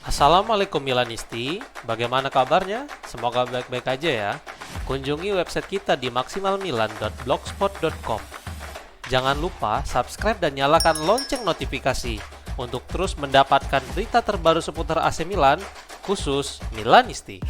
Assalamualaikum Milanisti, bagaimana kabarnya? Semoga baik-baik aja ya. Kunjungi website kita di maksimalmilan.blogspot.com. Jangan lupa subscribe dan nyalakan lonceng notifikasi untuk terus mendapatkan berita terbaru seputar AC Milan, khusus Milanisti.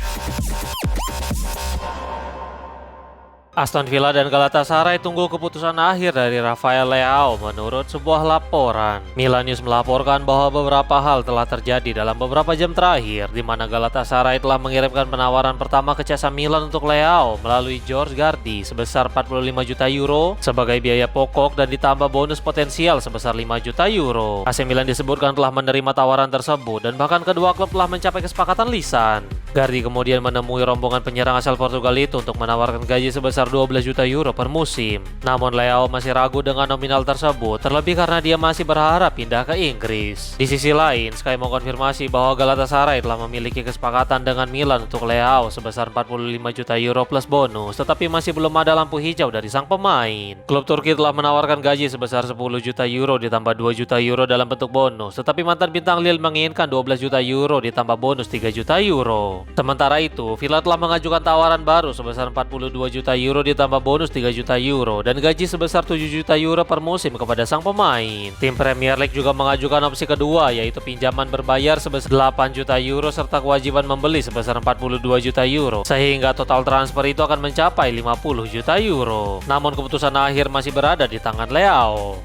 Aston Villa dan Galatasaray tunggu keputusan akhir dari Rafael Leao menurut sebuah laporan. Milan News melaporkan bahwa beberapa hal telah terjadi dalam beberapa jam terakhir, di mana Galatasaray telah mengirimkan penawaran pertama ke CSKA Milan untuk Leao melalui George Gardi sebesar 45 juta euro sebagai biaya pokok dan ditambah bonus potensial sebesar 5 juta euro. AC Milan disebutkan telah menerima tawaran tersebut dan bahkan kedua klub telah mencapai kesepakatan lisan. Gardi kemudian menemui rombongan penyerang asal Portugal itu untuk menawarkan gaji sebesar 12 juta euro per musim. Namun Leao masih ragu dengan nominal tersebut, terlebih karena dia masih berharap pindah ke Inggris. Di sisi lain, Sky mengkonfirmasi bahwa Galatasaray telah memiliki kesepakatan dengan Milan untuk Leao sebesar 45 juta euro plus bonus, tetapi masih belum ada lampu hijau dari sang pemain. Klub Turki telah menawarkan gaji sebesar 10 juta euro ditambah 2 juta euro dalam bentuk bonus, tetapi mantan bintang Lille menginginkan 12 juta euro ditambah bonus 3 juta euro. Sementara itu, Villa telah mengajukan tawaran baru sebesar 42 juta euro ditambah bonus 3 juta euro dan gaji sebesar 7 juta euro per musim kepada sang pemain. Tim Premier League juga mengajukan opsi kedua, yaitu pinjaman berbayar sebesar 8 juta euro serta kewajiban membeli sebesar 42 juta euro, sehingga total transfer itu akan mencapai 50 juta euro. Namun keputusan akhir masih berada di tangan Leao.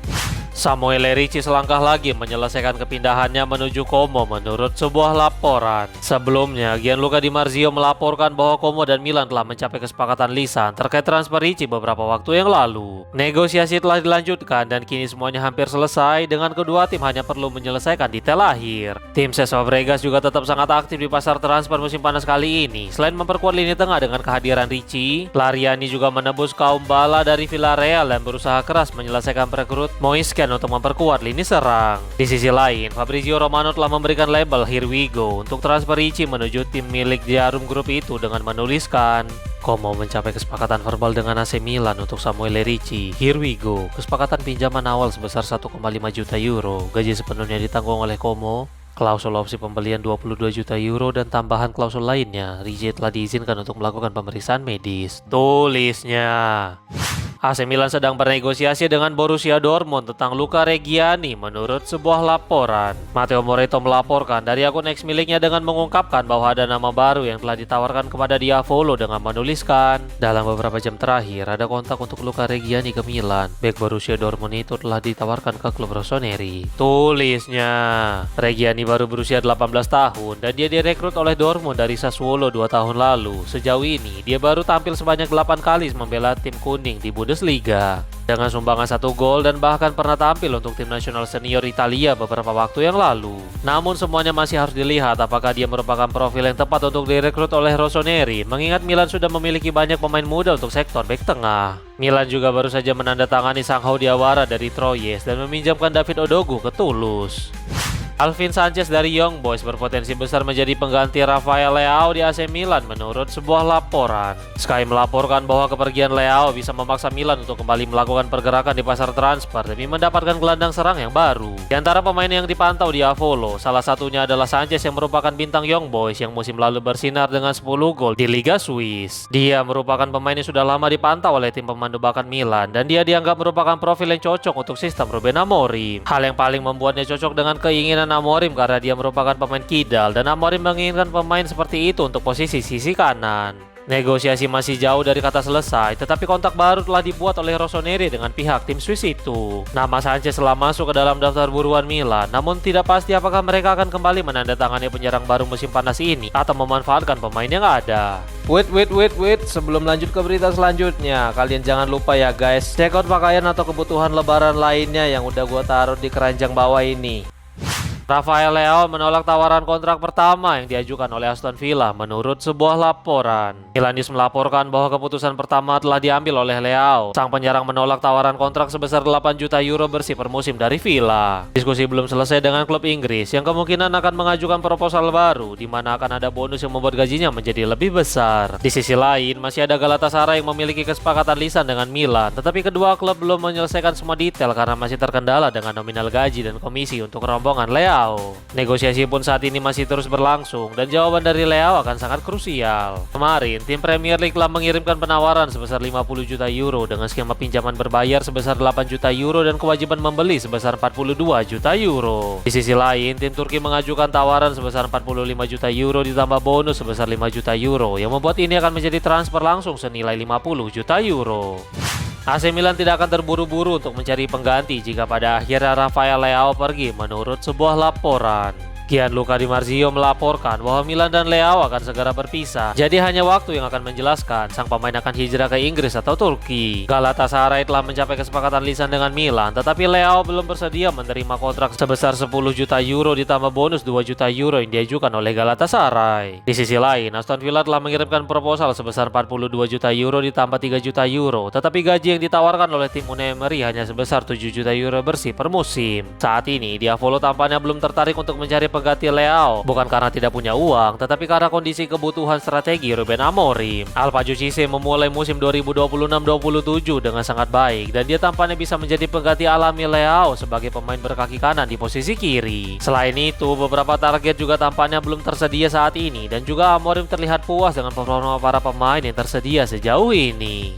Samuel Lerici selangkah lagi menyelesaikan kepindahannya menuju Como menurut sebuah laporan. Sebelumnya, Gianluca Di Marzio melaporkan bahwa Como dan Milan telah mencapai kesepakatan lisan terkait transfer Ricci beberapa waktu yang lalu. Negosiasi telah dilanjutkan dan kini semuanya hampir selesai, dengan kedua tim hanya perlu menyelesaikan detail akhir. Tim Cesc Fabregas juga tetap sangat aktif di pasar transfer musim panas kali ini. Selain memperkuat lini tengah dengan kehadiran Ricci, Lariani juga menebus kaum bala dari Villarreal dan berusaha keras menyelesaikan perekrut Moiskin untuk memperkuat lini serang. Di sisi lain, Fabrizio Romano telah memberikan label "Here we go" untuk transfer Ricci menuju tim milik Jarum Group itu dengan menuliskan, Como mencapai kesepakatan verbal dengan AC Milan untuk Samuel Lerici. Here we go. Kesepakatan pinjaman awal sebesar 1,5 juta euro. Gaji sepenuhnya ditanggung oleh Como. Klausul opsi pembelian 22 juta euro dan tambahan klausul lainnya. Ricci telah diizinkan untuk melakukan pemeriksaan medis. Tulisnya. AC Milan sedang bernegosiasi dengan Borussia Dortmund tentang Luca Reggiani menurut sebuah laporan. Matteo Moretto melaporkan dari akun X miliknya dengan mengungkapkan bahwa ada nama baru yang telah ditawarkan kepada Diavolo dengan menuliskan, dalam beberapa jam terakhir ada kontak untuk Luca Reggiani ke Milan. Bek Borussia Dortmund itu telah ditawarkan ke klub rossoneri. Tulisnya, Reggiani baru berusia 18 tahun dan dia direkrut oleh Dortmund dari Sassuolo 2 tahun lalu. Sejauh ini, dia baru tampil sebanyak 8 kali membela tim kuning di Bundesliga dengan sumbangan 1 gol dan bahkan pernah tampil untuk tim nasional senior Italia beberapa waktu yang lalu. Namun semuanya masih harus dilihat apakah dia merupakan profil yang tepat untuk direkrut oleh rossoneri, mengingat Milan sudah memiliki banyak pemain muda untuk sektor bek tengah. Milan juga baru saja menandatangani Sanghao Diawara dari Troyes dan meminjamkan David Odogu ke Toulouse. Alvin Sanchez dari Young Boys berpotensi besar menjadi pengganti Rafael Leao di AC Milan menurut sebuah laporan. Sky melaporkan bahwa kepergian Leao bisa memaksa Milan untuk kembali melakukan pergerakan di pasar transfer demi mendapatkan gelandang serang yang baru. Di antara pemain yang dipantau di Diavolo, salah satunya adalah Sanchez yang merupakan bintang Young Boys yang musim lalu bersinar dengan 10 gol di Liga Swiss. Dia merupakan pemain yang sudah lama dipantau oleh tim pemandu bakat Milan dan dia dianggap merupakan profil yang cocok untuk sistem Ruben Amorim. Hal yang paling membuatnya cocok dengan keinginan Amorim karena dia merupakan pemain kidal dan Amorim menginginkan pemain seperti itu untuk posisi sisi kanan. Negosiasi masih jauh dari kata selesai, tetapi kontak baru telah dibuat oleh rossoneri dengan pihak tim Swiss itu. Nama Sanchez telah masuk ke dalam daftar buruan Milan, namun tidak pasti apakah mereka akan kembali menandatangani penyerang baru musim panas ini atau memanfaatkan pemain yang ada. Wait, sebelum lanjut ke berita selanjutnya, kalian jangan lupa ya guys, check out pakaian atau kebutuhan lebaran lainnya yang udah gua taruh di keranjang bawah ini. Rafael Leao menolak tawaran kontrak pertama yang diajukan oleh Aston Villa menurut sebuah laporan. Milan News melaporkan bahwa keputusan pertama telah diambil oleh Leao. Sang penyerang menolak tawaran kontrak sebesar 8 juta euro bersih per musim dari Villa. Diskusi belum selesai dengan klub Inggris yang kemungkinan akan mengajukan proposal baru di mana akan ada bonus yang membuat gajinya menjadi lebih besar. Di sisi lain, masih ada Galatasaray yang memiliki kesepakatan lisan dengan Milan, tetapi kedua klub belum menyelesaikan semua detail karena masih terkendala dengan nominal gaji dan komisi untuk rombongan Leao. Leao. Negosiasi pun saat ini masih terus berlangsung dan jawaban dari Leao akan sangat krusial. Kemarin, tim Premier League telah mengirimkan penawaran sebesar 50 juta euro dengan skema pinjaman berbayar sebesar 8 juta euro dan kewajiban membeli sebesar 42 juta euro. Di sisi lain, tim Turki mengajukan tawaran sebesar 45 juta euro ditambah bonus sebesar 5 juta euro yang membuat ini akan menjadi transfer langsung senilai 50 juta euro. AC Milan tidak akan terburu-buru untuk mencari pengganti jika pada akhirnya Rafael Leao pergi menurut sebuah laporan. Gianluca Di Marzio melaporkan bahwa Milan dan Leao akan segera berpisah. Jadi hanya waktu yang akan menjelaskan sang pemain akan hijrah ke Inggris atau Turki. Galatasaray telah mencapai kesepakatan lisan dengan Milan, tetapi Leao belum bersedia menerima kontrak sebesar 10 juta euro ditambah bonus 2 juta euro yang diajukan oleh Galatasaray. Di sisi lain, Aston Villa telah mengirimkan proposal sebesar 42 juta euro ditambah 3 juta euro, tetapi gaji yang ditawarkan oleh tim Unai Emery hanya sebesar 7 juta euro bersih per musim. Saat ini, Diavolo tampaknya belum tertarik untuk mencari pengganti Leao, bukan karena tidak punya uang, tetapi karena kondisi kebutuhan strategi Ruben Amorim. Alpha Jussice memulai musim 2026-27 dengan sangat baik, dan dia tampaknya bisa menjadi pengganti alami Leao sebagai pemain berkaki kanan di posisi kiri. Selain itu, beberapa target juga tampaknya belum tersedia saat ini, dan juga Amorim terlihat puas dengan performa para pemain yang tersedia sejauh ini.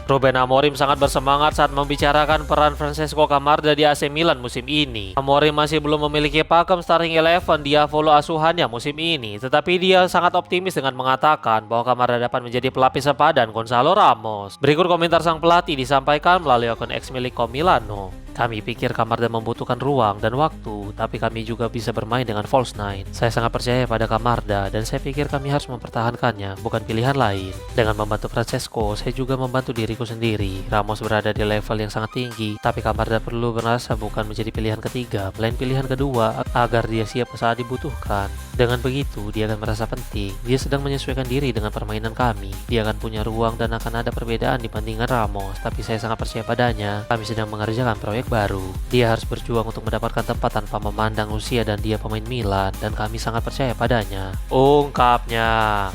Ruben Amorim sangat bersemangat saat membicarakan peran Francesco Camarda di AC Milan musim ini. Amorim masih belum memiliki pakem starting 11 Diavolo asuhannya musim ini, tetapi dia sangat optimis dengan mengatakan bahwa Camarda dapat menjadi pelapis sepadan Gonzalo Ramos. Berikut komentar sang pelatih disampaikan melalui akun X milik Milano. Kami pikir Camarda membutuhkan ruang dan waktu, tapi kami juga bisa bermain dengan false nine. Saya sangat percaya pada Camarda dan saya pikir kami harus mempertahankannya, bukan pilihan lain. Dengan membantu Francesco, saya juga membantu diriku sendiri. Ramos berada di level yang sangat tinggi, tapi Camarda perlu merasa bukan menjadi pilihan ketiga, melainkan pilihan kedua agar dia siap saat dibutuhkan. Dengan begitu, dia akan merasa penting. Dia sedang menyesuaikan diri dengan permainan kami. Dia akan punya ruang dan akan ada perbedaan dibandingkan Ramos, tapi saya sangat percaya padanya. Kami sedang mengerjakan proyek baru. Dia harus berjuang untuk mendapatkan tempat tanpa memandang usia dan dia pemain Milan dan kami sangat percaya padanya, ungkapnya.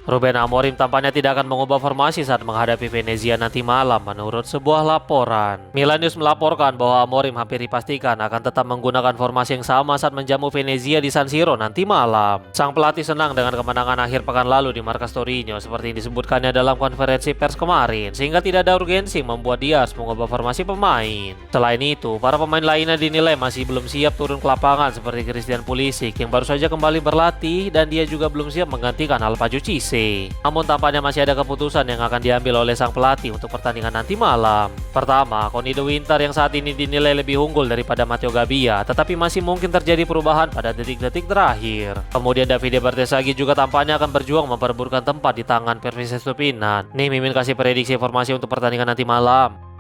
Ruben Amorim tampaknya tidak akan mengubah formasi saat menghadapi Venezia nanti malam menurut sebuah laporan. Milan News melaporkan bahwa Amorim hampir dipastikan akan tetap menggunakan formasi yang sama saat menjamu Venezia di San Siro nanti malam. Sang pelatih senang dengan kemenangan akhir pekan lalu di markas Torino seperti yang disebutkannya dalam konferensi pers kemarin, sehingga tidak ada urgensi membuat dia harus mengubah formasi pemain. Selain itu, para pemain lainnya dinilai masih belum siap turun ke lapangan seperti Christian Pulisic yang baru saja kembali berlatih dan dia juga belum siap menggantikan Alpha Jussice. Namun tampaknya masih ada keputusan yang akan diambil oleh sang pelatih untuk pertandingan nanti malam. Pertama, Conny De Winter yang saat ini dinilai lebih unggul daripada Matteo Gabbia, tetapi masih mungkin terjadi perubahan pada detik-detik terakhir. Kemudian Davide Bertesaghi juga tampaknya akan berjuang memperebutkan tempat di tangan Pervis Estupinan. Nih Mimin kasih prediksi formasi untuk pertandingan nanti malam.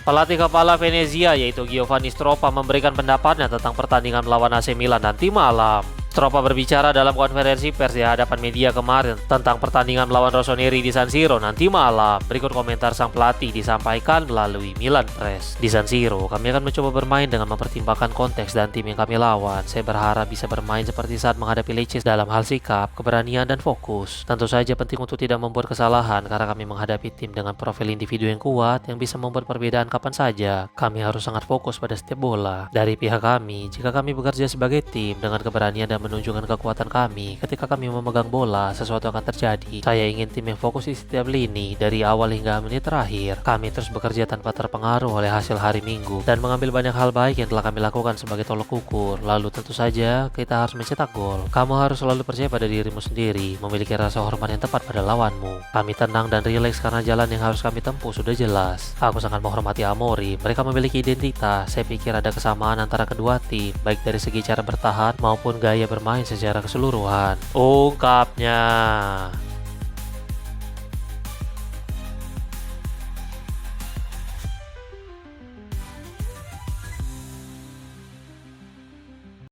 Pelatih kepala Venezia yaitu Giovanni Stroppa memberikan pendapatnya tentang pertandingan melawan AC Milan nanti malam. Stroppa berbicara dalam konferensi pers di hadapan media kemarin tentang pertandingan melawan Rossoneri di San Siro nanti malam. Berikut komentar sang pelatih disampaikan melalui Milan Press. Di San Siro, kami akan mencoba bermain dengan mempertimbangkan konteks dan tim yang kami lawan. Saya berharap bisa bermain seperti saat menghadapi Lecce dalam hal sikap, keberanian, dan fokus. Tentu saja penting untuk tidak membuat kesalahan karena kami menghadapi tim dengan profil individu yang kuat yang bisa membuat perbedaan kapan saja. Kami harus sangat fokus pada setiap bola. Dari pihak kami, jika kami bekerja sebagai tim dengan keberanian dan menunjukkan kekuatan kami ketika kami memegang bola, sesuatu akan terjadi. Saya ingin tim yang fokus di setiap lini dari awal hingga menit terakhir. Kami terus bekerja tanpa terpengaruh oleh hasil hari Minggu dan mengambil banyak hal baik yang telah kami lakukan sebagai tolok ukur. Lalu tentu saja kita harus mencetak gol. Kamu harus selalu percaya pada dirimu sendiri, memiliki rasa hormat yang tepat pada lawanmu. Kami tenang dan rileks karena jalan yang harus kami tempuh sudah jelas. Aku sangat menghormati Amorim. Mereka memiliki identitas. Saya pikir ada kesamaan antara kedua tim, baik dari segi cara bertahan maupun gaya bermain secara keseluruhan, ungkapnya.